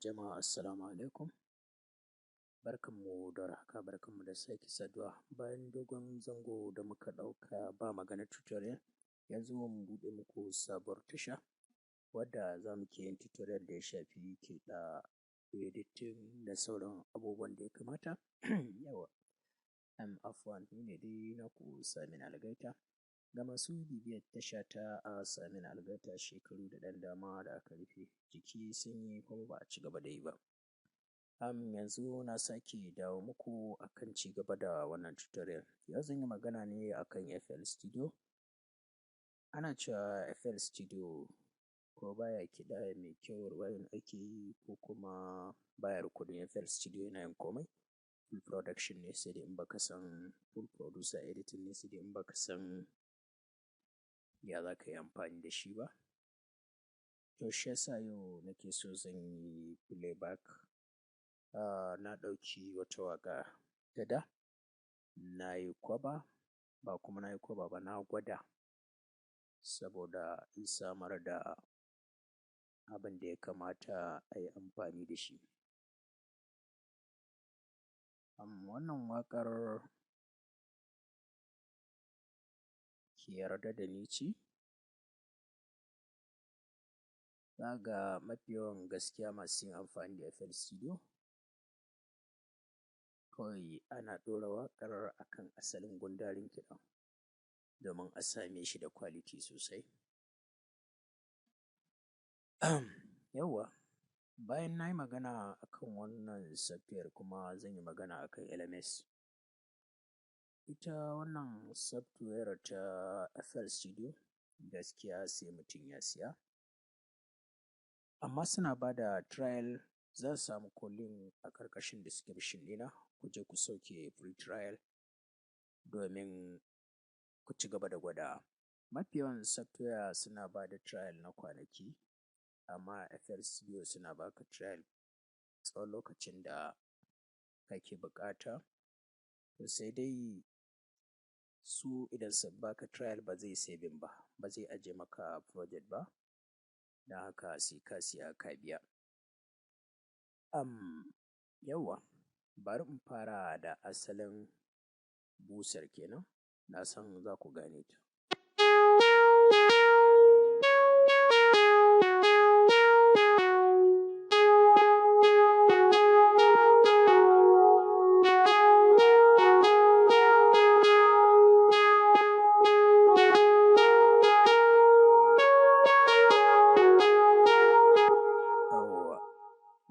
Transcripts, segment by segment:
Jama'a assalamu alaikum. Barkanmu da warhaka, barkanmu da sake saduwa. Bayan dogon zango da muka ɗauka ba maganar tutorial, yanzu mun buɗe muku sabuwar tasha wadda za mu ke yin tutorial da ya shafi kiɗa, editing da sauran abubuwan da ya kamata. Yawa, afwan, ni ne dai naku Saminu Algaita. Ga masu bibiyar tasha ta a Saminu Algaita shekaru da ɗan dama da aka rufe, jiki sun yi kuma ba a ci gaba da yi ba. Yanzu na sake dawo muku akan ci gaba da wannan tutorial. Yau zan yi magana ne akan FL Studio. Ana cewa FL Studio ko baya kiɗa mai kyau recording ake yi ko kuma baya recording. FL Studio yana yin komai. Full production ne, sai dai in baka san full producer editing ne, sai dai in baka san ya za ka yi amfani da shi ba. To shi yasa yau nake so zan yi playback. Na ɗauki wata waƙa ta da, na yi cover, ba kuma na yi cover ba, na gwada saboda in samar da abin da ya kamata a yi amfani da shi. Wannan waƙar ki yarda da ni ce. Za ga mafi yawan gaskiya masu yin amfani da FL Studio kawai ana ɗora waƙar akan asalin gundarin kiɗan domin a same shi da quality sosai. Yawwa, bayan na yi magana akan wannan software kuma zan yi magana akan LMS. Ita wannan software ta FL Studio gaskiya sai mutum ya siya, amma suna ba da trial. Zan samu link a ƙarƙashin description ɗina, ku je ku sauke free trial domin ku ci gaba da gwadawa. Mafi yawan software suna ba da trial na kwanaki, amma FL Studio suna ba ka trial tsawon lokacin da kake buƙata. To sai dai su idan sun ba ka trial ba zai saving ba, ba zai ajiye maka project ba, don haka sai ka siya ka biya. Yawwa, bari in fara da asalin busar kenan, na san za ku gane ta.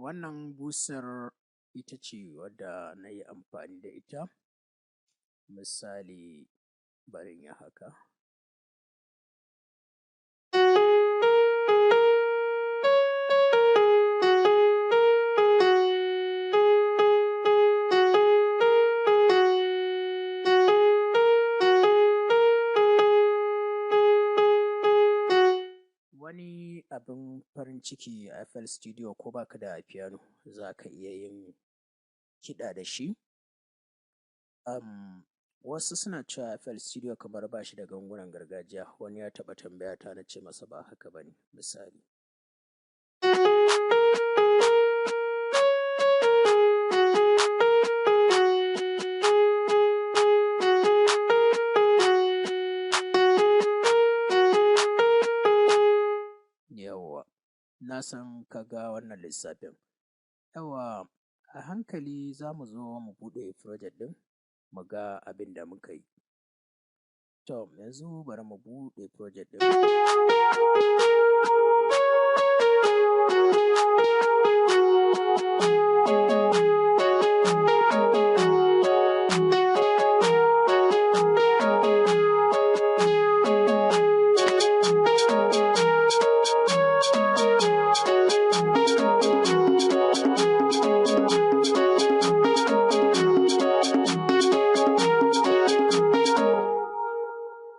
Wannan busar ita ce wadda na yi amfani da ita. Misali, bari in yi haka. Wani abin farin ciki a FL Studio, ko baka da piano za ka iya yin kiɗa da shi. Wasu suna cewa FL Studio kamar ba shi da gangunan gargajiya. Wani ya taɓa tambaya ta, na ce masa ba haka ba ne. Misali, yawwa, na san ka ga wannan lissafin. Yawwa, a hankali za mu zo mu buɗe project ɗin mu ga abin da muka yi. To yanzu bari mu buɗe project ɗin.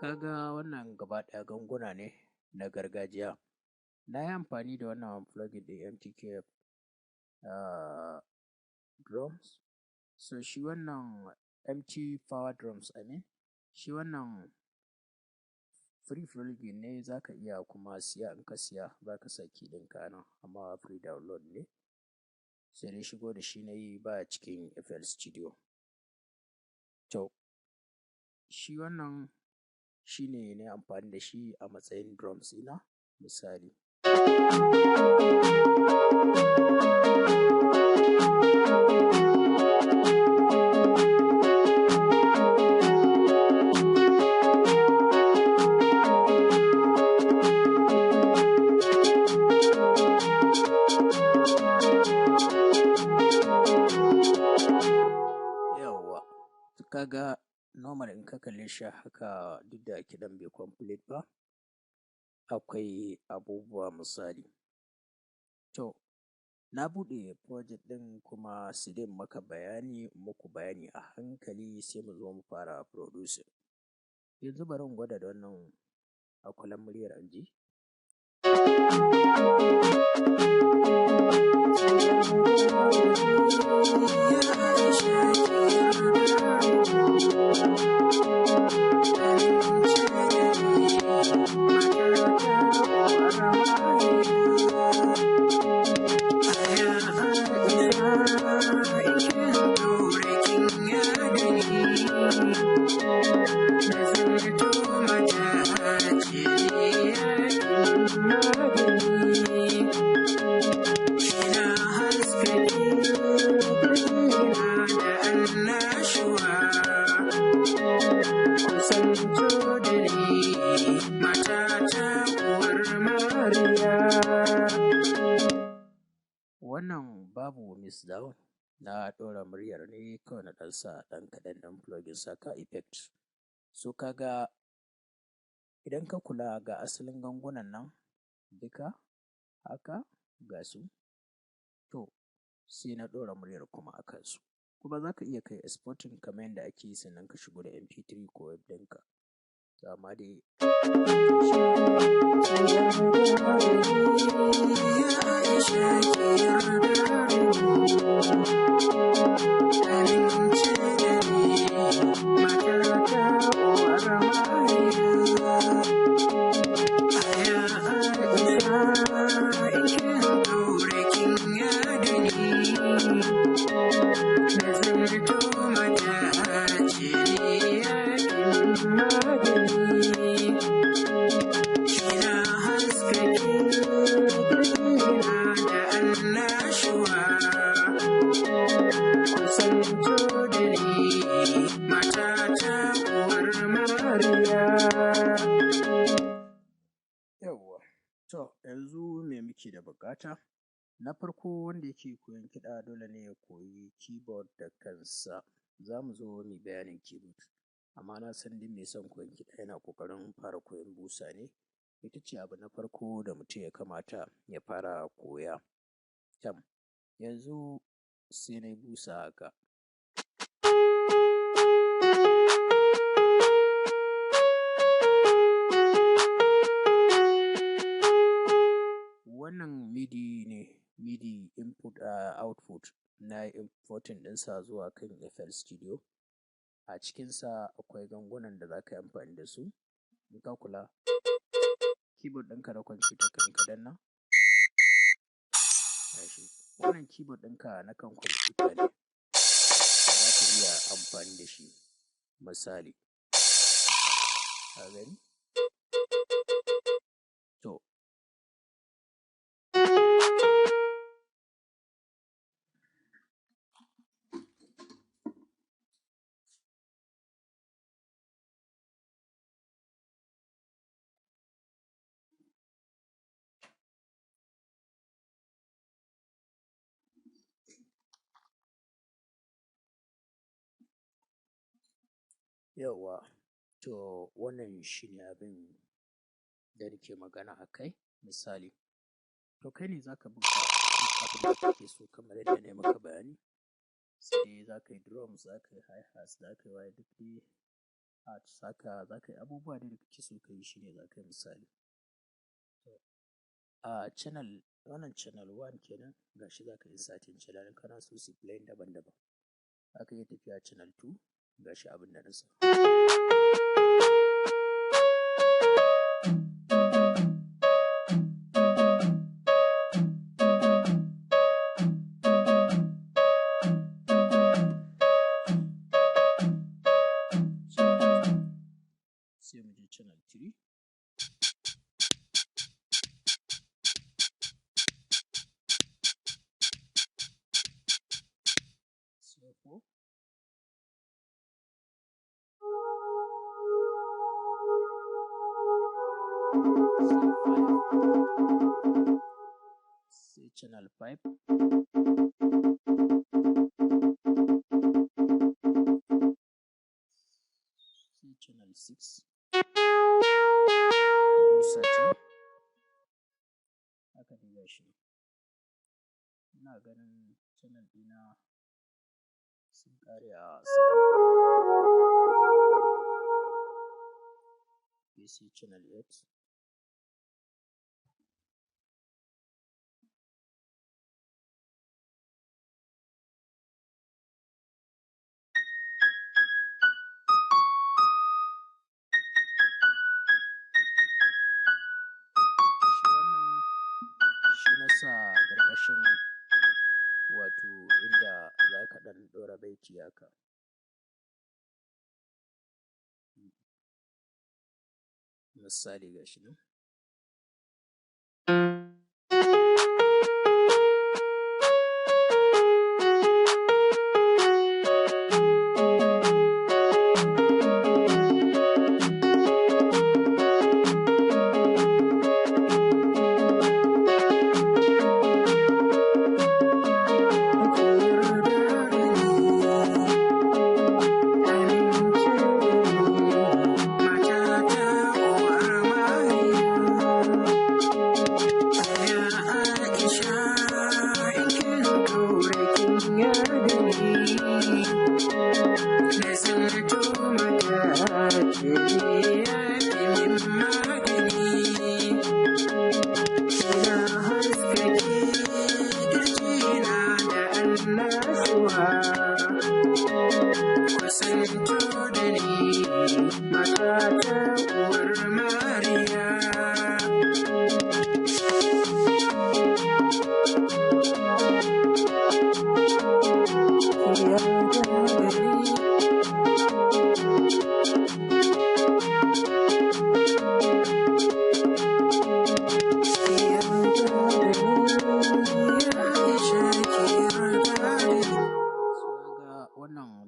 Kaga wannan gaba ɗaya ganguna ne na gargajiya. Na yi amfani da wannan plugin ɗin MTK drums. So shi wannan MT Power Drums, shi wannan free plugin ne, za ka iya kuma siya. In ka siya za ka sa key ɗinka nan, amma free download ne. sai dai shigo da shi na yi ba cikin FL Studio. To shi wannan shi ne na yi amfani da shi a matsayin drums ina misali. Kaga normal in ka kalle shi haka duk da kiɗan bai complete ba, akwai abubuwa misali. To na buɗe project ɗin kuma sai dai muku bayani a hankali sai mu zo mu fara producing. Yanzu bari in gwada da wannan akwalan muryar in ji. Wannan babu miss down, na ɗora muryar ne kawai na ɗan sa ɗan kaɗan ɗan plugin saka effect. So kaga idan ka kula ga asalin gangunan nan duka haka ga su, to sai na ɗora muryar kuma a kansu. Kuma za ka iya kai exporting kamar yadda ake yi sannan ka shigo da MP3 ko web ɗinka. Amma dai to yanzu me muke da buƙata? Na farko wanda yake koyon kiɗa dole ne ya koyi keyboard da kansa. Za mu zo mu bayanin keyboard, amma na san duk mai son koyon kiɗa yana ƙoƙarin fara koyon busa ne. Ita ce abu na farko da mutum ya kamata ya fara koya. Yanzu sai na yi busa haka. Wannan MIDI ne, MIDI input output na importing ɗinsa zuwa kan FL Studio. A cikinsa akwai gangunan da za ka yi amfani da su. In ka kula keyboard ɗinka na kwamfuta kan ka danna. Wannan keyboard ɗinka na kan kwamfuta ne, za ka iya amfani da shi misali. Ka gani? To yauwa, to wannan shi ne abin da nake magana a kai misali. To kai ne za ka buga abin da kake so kamar yadda na yi maka bayani. Sai za ka yi drums, za ka yi hi-hats, za ka yi waye duk dai arts haka, za ka yi abubuwa da kake so ka yi shi ne za ka yi misali. A channel, wannan channel 1 kenan, ga shi za ka yi inserting channel in kana so su playing daban-daban. Za ka iya tafiya channel 2, ga shi abin da na sa. mu je channel 3. Sai 4. Sai channel 5. Sai channel 6. Searching. Haka dai gashi. Ina ganin channel ɗina sun ƙare a 7. Sai channel 8. Shi na sa ƙarƙashin wato inda za ka ɗan ɗora baiti haka. Misali gashi nan.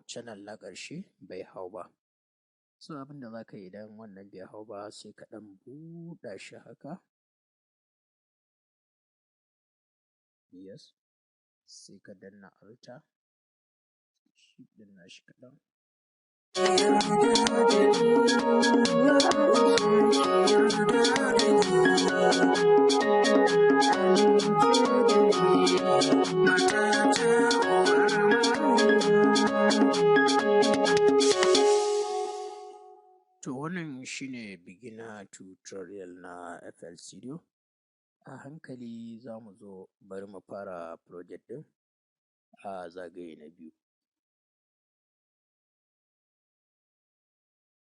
Channel na ƙarshe bai hau ba. So abin da za ka yi idan wannan bai hau ba sai ka ɗan buɗa shi haka. Yes. Sai ka danna Alt. Shi ɗin nashi kaɗan. To wannan shine beginner tutorial na FL Studio. A hankali za mu zo bari mu fara project ɗin a zagaye na biyu.